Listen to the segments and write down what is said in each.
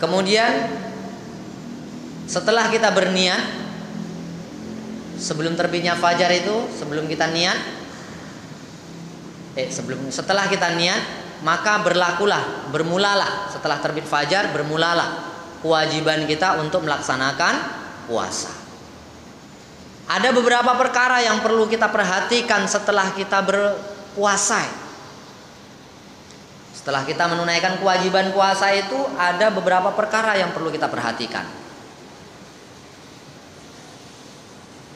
Kemudian setelah kita berniat, sebelum terbitnya fajar itu, sebelum kita niat, setelah kita niat, maka bermulalah setelah terbit fajar, bermulalah kewajiban kita untuk melaksanakan puasa. Ada beberapa perkara yang perlu kita perhatikan setelah kita berpuasa. Setelah kita menunaikan kewajiban puasa itu, ada beberapa perkara yang perlu kita perhatikan.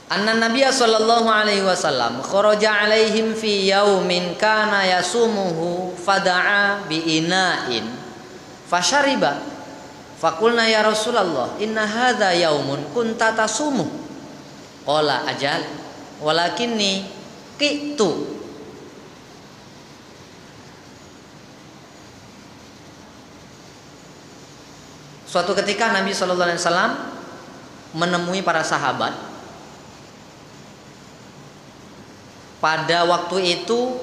Anna Nabiya sallallahu alaihi wasallam kharaja alaihim fi yaumin kana yasumuhu fada'a bi ina'in fashariba faqulna ya Rasulullah inna hadza yaumun kunta tasumuh. Qala ajal walakinni qitu. Suatu ketika Nabi sallallahu alaihi wasallam menemui para sahabat. Pada waktu itu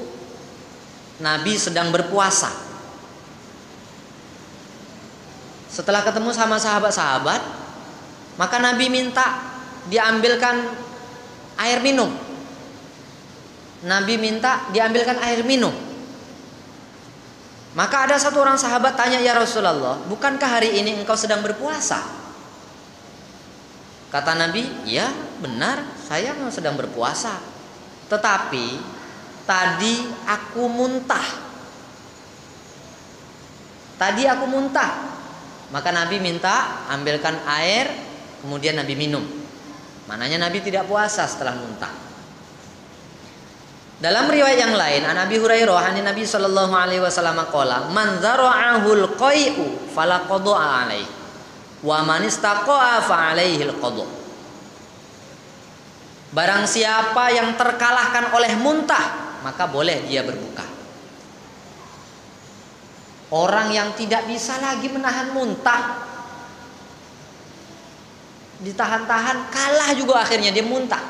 Nabi sedang berpuasa. Setelah ketemu sama sahabat-sahabat, maka Nabi minta diambilkan air minum. Nabi minta diambilkan air minum. Maka ada satu orang sahabat tanya, ya Rasulullah, bukankah hari ini engkau sedang berpuasa? Kata Nabi, ya benar, saya memang sedang berpuasa. Tetapi tadi aku muntah. Maka Nabi minta ambilkan air, kemudian Nabi minum. Mananya Nabi tidak puasa setelah muntah. Dalam riwayat yang lain, an Abi Hurairah an Nabi sallallahu alaihi wasallam qala, "Man zara'ahul qai'u fala qada'a alaihi, wa man istaqa'a fa alaihi al-qada'." Barang siapa yang terkalahkan oleh muntah, maka boleh dia berbuka. Orang yang tidak bisa lagi menahan muntah, ditahan-tahan, kalah juga akhirnya dia muntah,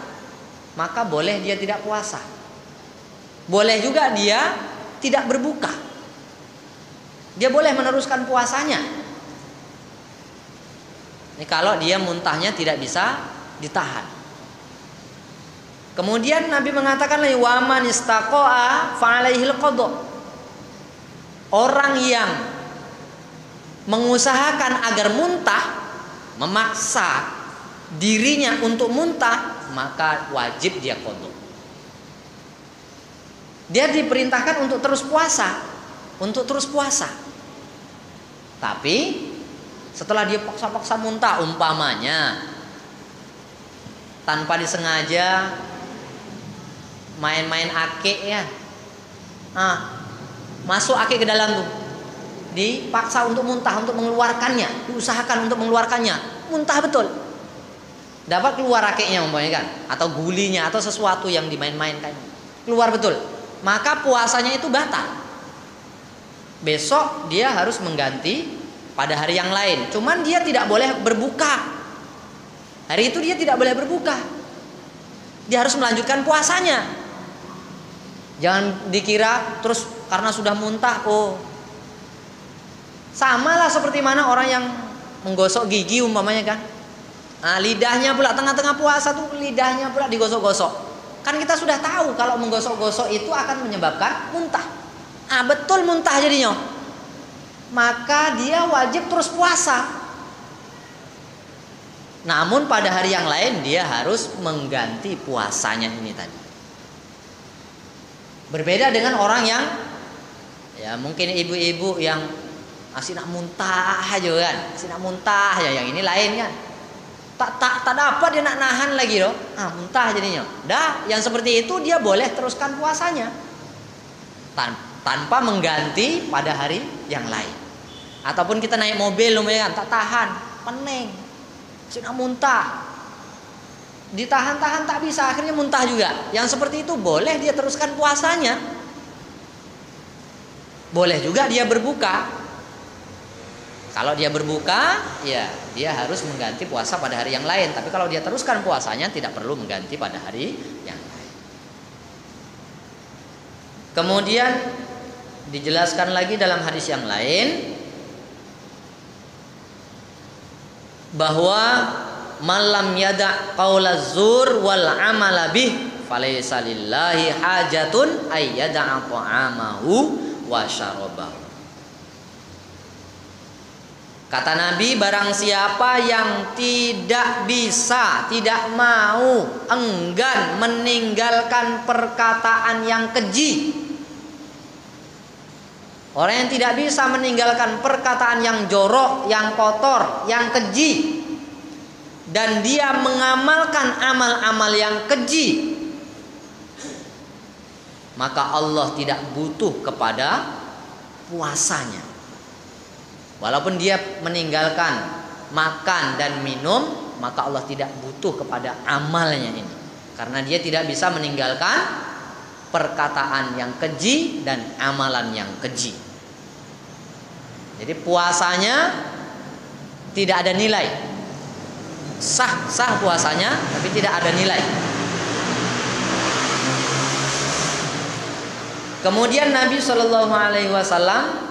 maka boleh dia tidak puasa. Boleh juga dia tidak berbuka. Dia boleh meneruskan puasanya. Ini kalau dia muntahnya tidak bisa ditahan. Kemudian Nabi mengatakan, wa man istaqa'a fa alaihil qada'. Orang yang mengusahakan agar muntah, memaksa dirinya untuk muntah, maka wajib dia qada. Dia diperintahkan untuk terus puasa, Tapi setelah dia paksa-paksa muntah, umpamanya tanpa disengaja main-main ake ya, masuk ake ke dalam tuh, dipaksa untuk muntah, untuk mengeluarkannya, diusahakan untuk mengeluarkannya, muntah betul. Dapat keluar akeknya umpamanya kan, atau gulinya atau sesuatu yang dimain-mainkan, keluar betul, maka puasanya itu batal. Besok dia harus mengganti pada hari yang lain. Cuman dia tidak boleh berbuka. Hari itu dia tidak boleh berbuka. Dia harus melanjutkan puasanya. Jangan dikira terus karena sudah muntah, samalah seperti mana orang yang menggosok gigi umpamanya kan. Nah, lidahnya pula tengah-tengah puasa tuh lidahnya pula digosok-gosok. Kan kita sudah tahu kalau menggosok-gosok itu akan menyebabkan muntah. Betul muntah jadinya. Maka dia wajib terus puasa. Namun pada hari yang lain dia harus mengganti puasanya ini tadi. Berbeda dengan orang yang ya mungkin ibu-ibu yang masih nak muntah aja kan, masih nak muntah ya, yang ini lain kan. Tak dapat dia nak nahan lagi loh. Muntah jadinya. Dah, yang seperti itu dia boleh teruskan puasanya. Tanpa mengganti pada hari yang lain. Ataupun kita naik mobil lumayan tak tahan, pening. Sudah muntah. Ditahan-tahan tak bisa, akhirnya muntah juga. Yang seperti itu boleh dia teruskan puasanya. Boleh juga dia berbuka. Kalau dia berbuka, ya dia harus mengganti puasa pada hari yang lain. Tapi kalau dia teruskan puasanya, tidak perlu mengganti pada hari yang lain. Kemudian dijelaskan lagi dalam hadis yang lain, bahwa malam yada qaulaz zur wal amala bih falaysa lillahi hajatun ay yada'a ta'amahu wa syarabahu. Kata Nabi, barang siapa yang tidak bisa, tidak mau, enggan meninggalkan perkataan yang keji. Orang yang tidak bisa meninggalkan perkataan yang jorok, yang kotor, yang keji, dan dia mengamalkan amal-amal yang keji, maka Allah tidak butuh kepada puasanya. Walaupun dia meninggalkan makan dan minum, maka Allah tidak butuh kepada amalnya ini, karena dia tidak bisa meninggalkan perkataan yang keji dan amalan yang keji. Jadi puasanya tidak ada nilai. Sah puasanya, tapi tidak ada nilai. Kemudian Nabi Shallallahu Alaihi Wasallam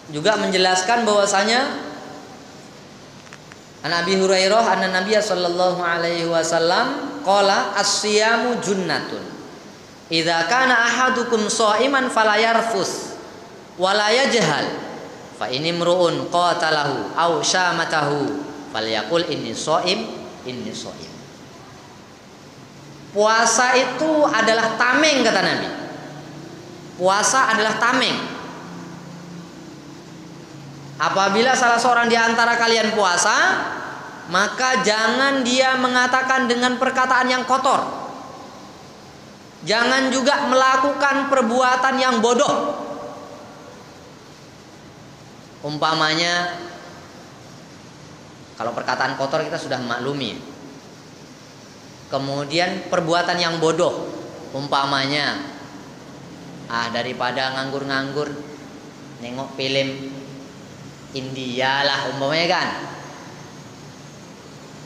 juga menjelaskan bahwasanya An Abi Hurairah anna Nabiy sallallahu alaihi wasallam qala as-siyamu junnatun idza kana ahadukum sha'iman fala yarfus wa la yajhal fa in imru'un qatalahu aw syamatahu falyaqul inni sha'im inni sha'im. Puasa itu adalah tameng, kata Nabi. Puasa adalah tameng. Apabila salah seorang di antara kalian puasa, maka jangan dia mengatakan dengan perkataan yang kotor. Jangan juga melakukan perbuatan yang bodoh. Umpamanya, kalau perkataan kotor kita sudah maklumi. Kemudian perbuatan yang bodoh, umpamanya, daripada nganggur-nganggur nengok film India lah umpamanya kan.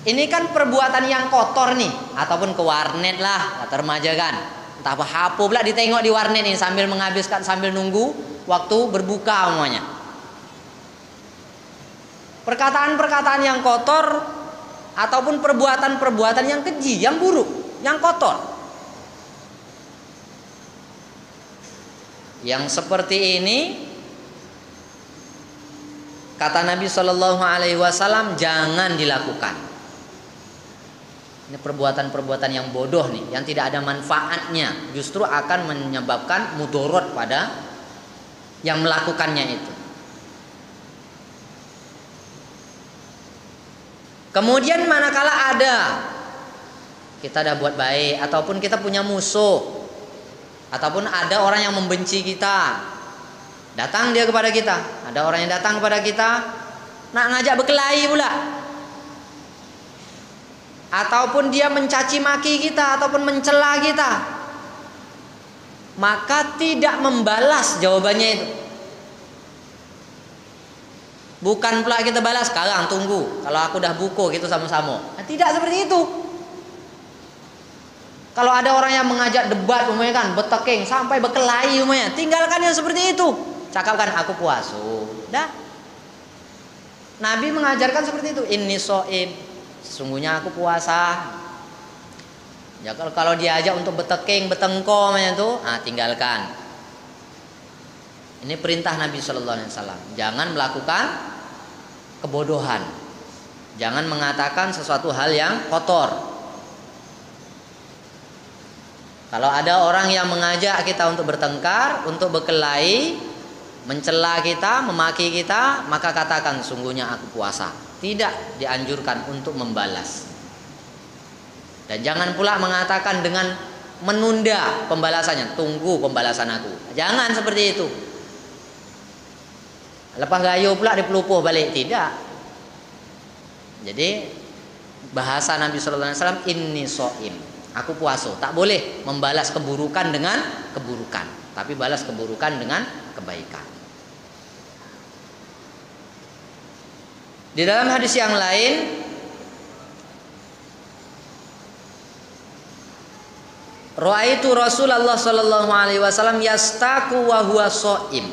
Ini kan perbuatan yang kotor nih, ataupun ke warnet lah, kata remaja kan. Entah apa pula ditengok di warnet ini sambil menghabiskan, sambil nunggu waktu berbuka umpamanya. Perkataan-perkataan yang kotor ataupun perbuatan-perbuatan yang keji, yang buruk, yang kotor. Yang seperti ini, kata Nabi Shallallahu Alaihi Wasallam, jangan dilakukan. Ini perbuatan-perbuatan yang bodoh nih, yang tidak ada manfaatnya, justru akan menyebabkan mudorot pada yang melakukannya itu. Kemudian manakala kita ada buat baik, ataupun kita punya musuh, ataupun ada orang yang membenci kita, datang dia kepada kita, ada orang yang datang kepada kita nak ngajak berkelahi pula, ataupun dia mencaci maki kita ataupun mencela kita, maka tidak membalas jawabannya itu. Bukan pula kita balas, sekarang tunggu, kalau aku udah buku gitu sama-sama. Nah, tidak seperti itu. Kalau ada orang yang mengajak debat umumnya kan, beteking sampai berkelahi umumnya, tinggalkan yang seperti itu. Cakapkan aku puasa. Dah. Nabi mengajarkan seperti itu. Inni shaim. Sesungguhnya aku puasa. Ya kalau diajak untuk beteking, betengko itu, tinggalkan. Ini perintah Nabi Shallallahu Alaihi Wasallam. Jangan melakukan kebodohan. Jangan mengatakan sesuatu hal yang kotor. Kalau ada orang yang mengajak kita untuk bertengkar, untuk berkelahi, mencela kita, memaki kita, maka katakan sungguhnya aku puasa. Tidak dianjurkan untuk membalas. Dan jangan pula mengatakan dengan menunda pembalasannya, tunggu pembalasan aku. Jangan seperti itu. Lepas gayo pula dipelupuh balik, tidak. Jadi bahasa Nabi Sallallahu Alaihi Wasallam, inni shaim, aku puasa. Tak boleh membalas keburukan dengan keburukan, tapi balas keburukan dengan kebaikan. Di dalam hadis yang lain, ra'aitu Rasulullah sallallahu alaihi wasallam yastaku wa huwa shaim.